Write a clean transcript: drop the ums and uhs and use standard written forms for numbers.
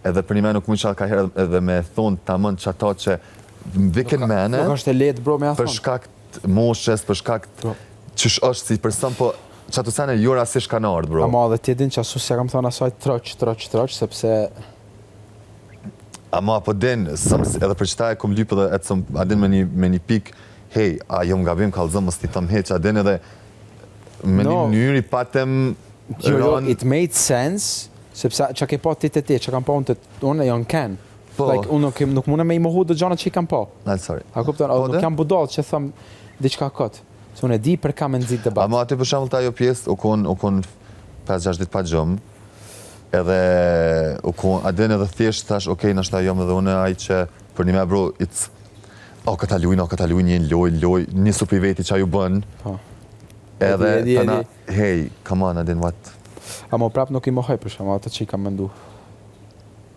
edhe për një me nuk mund që ka herë edhe me thonë ta mën që ato që viken mene, Nuk është e lehtë bro me a për thonë. shkak të moshes, për shkak të qësh është si person, po që ato sene jura si shka në ardhë, bro. Ama dhe ti din që asu se kam thonë asaj troq, sepse... Ama po din, edhe për qëta e kom lypë edhe etëm, a din me një pik, hej, a jo m'gabim kalzëm, mos t'i thëm heq, a din edhe me një mënyri patem... Jo, it made sense, sepse që ke pa ti të ti, që kam pa unë janë ken. Like, unë nuk mune me i mohu dhe gjanët që i kam pa. Sorry. A kupton, nuk jam budal që thëmë diçka këtë. Se unë e di për ka me nëzit debat. Ama aty për shembull ta ajo pjesë u kon 5-6 ditë pa gjumë, edhe u kon adin edhe thjesht thash, okej, nashta jam edhe unë ai që për një me bro, këta luajnë një loj, një supi veti që ju bën. Edhe tana, hey, come on, adin what? Ama prap nuk i mohoj për shembull ato që i kam mendu.